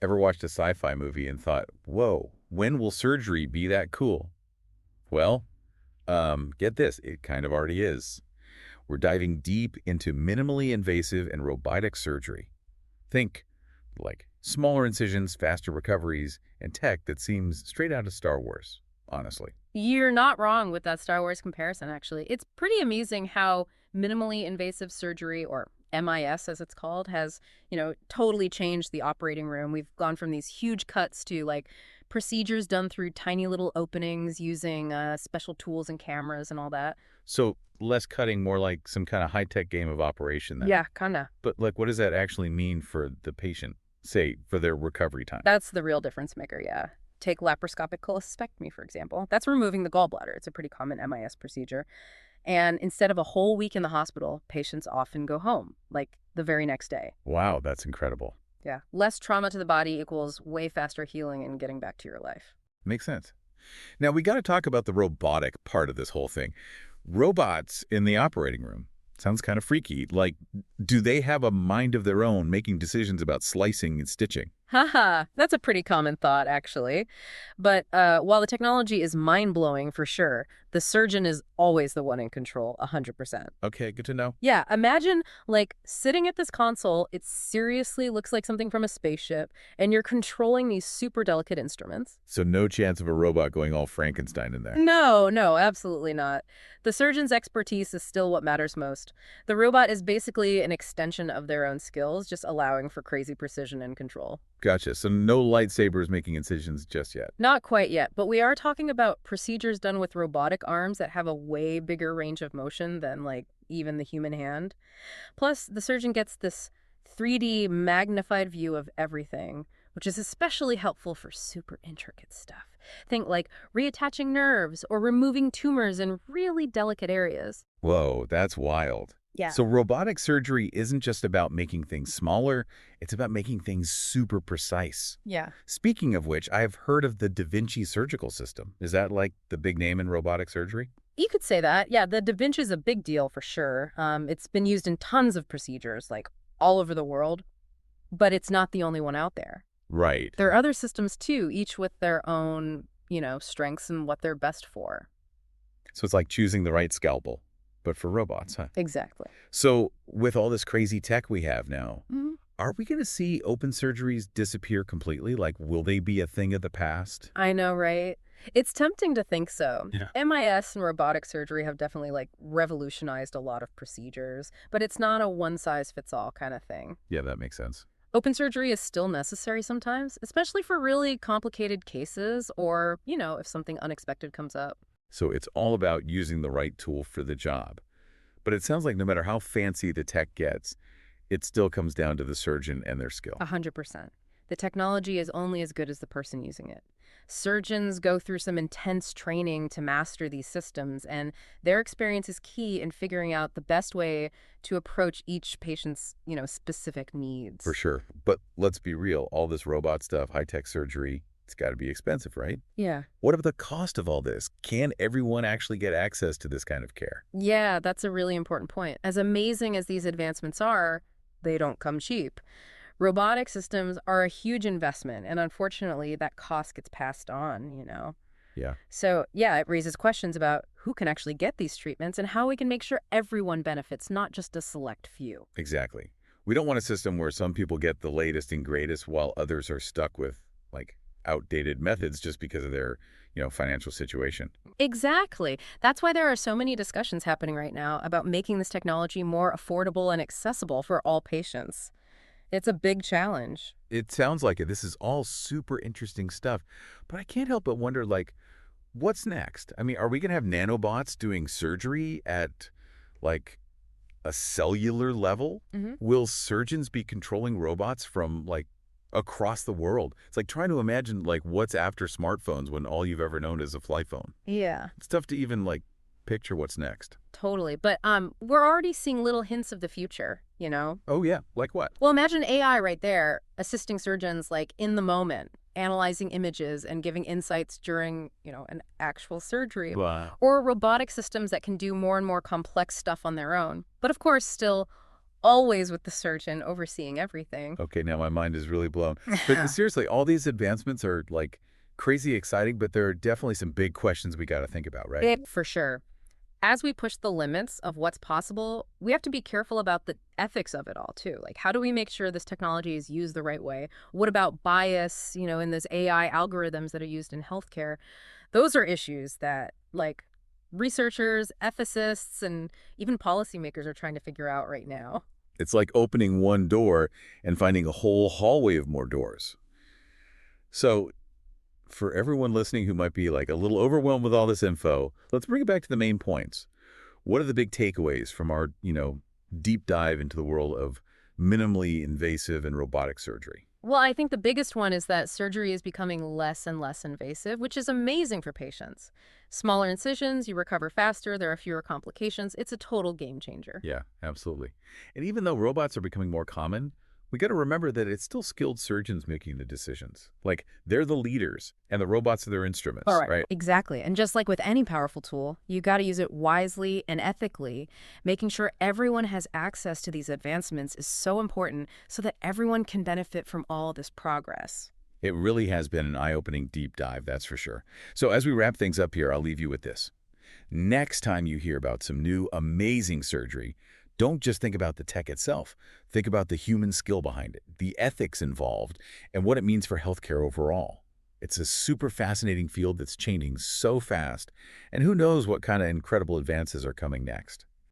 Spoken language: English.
Ever watched a sci-fi movie and thought, whoa, when will surgery be that cool? Well, get this, it kind of already is. We're diving deep into minimally invasive and robotic surgery. Think, like, smaller incisions, faster recoveries, and tech that seems straight out of Star Wars, honestly. You're not wrong with that Star Wars comparison, actually. It's pretty amazing how minimally invasive surgery, or MIS as it's called, has, totally changed the operating room. We've gone from these huge cuts to like procedures done through tiny little openings using special tools and cameras and all that. So less cutting, more like some kind of high-tech game of operation then. Yeah, kinda. But like, what does that actually mean for the patient, say, for their recovery time? That's the real difference maker, yeah. Take laparoscopic cholecystectomy, for example. That's removing the gallbladder. It's a pretty common MIS procedure. And instead of a whole week in the hospital, patients often go home, like the very next day. Wow, that's incredible. Yeah. Less trauma to the body equals way faster healing and getting back to your life. Makes sense. Now, we got to talk about the robotic part of this whole thing. Robots in the operating room. Sounds kind of freaky. Like, do they have a mind of their own, making decisions about slicing and stitching? Haha, that's a pretty common thought, actually. But while the technology is mind-blowing for sure, the surgeon is always the one in control, 100%. Okay, good to know. Yeah, imagine, like, sitting at this console, it seriously looks like something from a spaceship, and you're controlling these super delicate instruments. So no chance of a robot going all Frankenstein in there. No, absolutely not. The surgeon's expertise is still what matters most. The robot is basically an extension of their own skills, just allowing for crazy precision and control. Gotcha. So no lightsabers making incisions just yet. Not quite yet, but we are talking about procedures done with robotic arms that have a way bigger range of motion than, like, even the human hand. Plus, the surgeon gets this 3D magnified view of everything, which is especially helpful for super intricate stuff. Think like reattaching nerves or removing tumors in really delicate areas. Whoa, that's wild. Yeah. So robotic surgery isn't just about making things smaller, it's about making things super precise. Yeah. Speaking of which, I've heard of the Da Vinci surgical system. Is that like the big name in robotic surgery? You could say that. Yeah, the Da Vinci is a big deal for sure. It's been used in tons of procedures, like all over the world, but it's not the only one out there. Right. There are other systems too, each with their own, strengths and what they're best for. So it's like choosing the right scalpel, but for robots, huh? Exactly. So with all this crazy tech we have now, Mhm. are we going to see open surgeries disappear completely? Like, will they be a thing of the past? I know, right? It's tempting to think so. Yeah. MIS and robotic surgery have definitely revolutionized a lot of procedures, but it's not a one-size-fits-all kind of thing. Yeah, that makes sense. Open surgery is still necessary sometimes, especially for really complicated cases or, if something unexpected comes up. So it's all about using the right tool for the job. But it sounds like no matter how fancy the tech gets, it still comes down to the surgeon and their skill. 100%. The technology is only as good as the person using it. Surgeons go through some intense training to master these systems, and their experience is key in figuring out the best way to approach each patient's, specific needs. For sure. But let's be real, all this robot stuff, high-tech surgery, it's got to be expensive, right? Yeah. What about the cost of all this? Can everyone actually get access to this kind of care? Yeah, that's a really important point. As amazing as these advancements are, they don't come cheap. Robotic systems are a huge investment, and unfortunately, that cost gets passed on. Yeah. So, yeah, it raises questions about who can actually get these treatments and how we can make sure everyone benefits, not just a select few. Exactly. We don't want a system where some people get the latest and greatest while others are stuck with, like, outdated methods just because of their, financial situation. Exactly. That's why there are so many discussions happening right now about making this technology more affordable and accessible for all patients. It's a big challenge. It sounds like it. This is all super interesting stuff. But I can't help but wonder, like, what's next? I mean, are we going to have nanobots doing surgery at, like, a cellular level? Mm-hmm. Will surgeons be controlling robots from, like, across the world? It's like trying to imagine, like, what's after smartphones when all you've ever known is a fly phone. Yeah. It's tough to even, like, picture what's next. Totally. But we're already seeing little hints of the future, Oh, yeah. Like what? Well, imagine AI right there, assisting surgeons, like, in the moment, analyzing images and giving insights during, an actual surgery. Wow. Or robotic systems that can do more and more complex stuff on their own. But of course, still always with the surgeon overseeing everything. Okay, now my mind is really blown. But seriously, all these advancements are like crazy exciting, but there are definitely some big questions we got to think about, right? For sure. As we push the limits of what's possible, we have to be careful about the ethics of it all, too. Like, how do we make sure this technology is used the right way? What about bias, in those AI algorithms that are used in healthcare? Those are issues that, like, researchers, ethicists, and even policymakers are trying to figure out right now. It's like opening one door and finding a whole hallway of more doors. So for everyone listening who might be like a little overwhelmed with all this info, let's bring it back to the main points. What are the big takeaways from our, deep dive into the world of minimally invasive and robotic surgery? Well, I think the biggest one is that surgery is becoming less and less invasive, which is amazing for patients. Smaller incisions, you recover faster, there are fewer complications. It's a total game changer. Yeah, absolutely. And even though robots are becoming more common, we got to remember that it's still skilled surgeons making the decisions. Like, they're the leaders, and the robots are their instruments, All right. right? Exactly. And just like with any powerful tool, you got to use it wisely and ethically. Making sure everyone has access to these advancements is so important so that everyone can benefit from all this progress. It really has been an eye-opening deep dive, that's for sure. So as we wrap things up here, I'll leave you with this. Next time you hear about some new amazing surgery, don't just think about the tech itself. Think about the human skill behind it, the ethics involved, and what it means for healthcare overall. It's a super fascinating field that's changing so fast, and who knows what kind of incredible advances are coming next.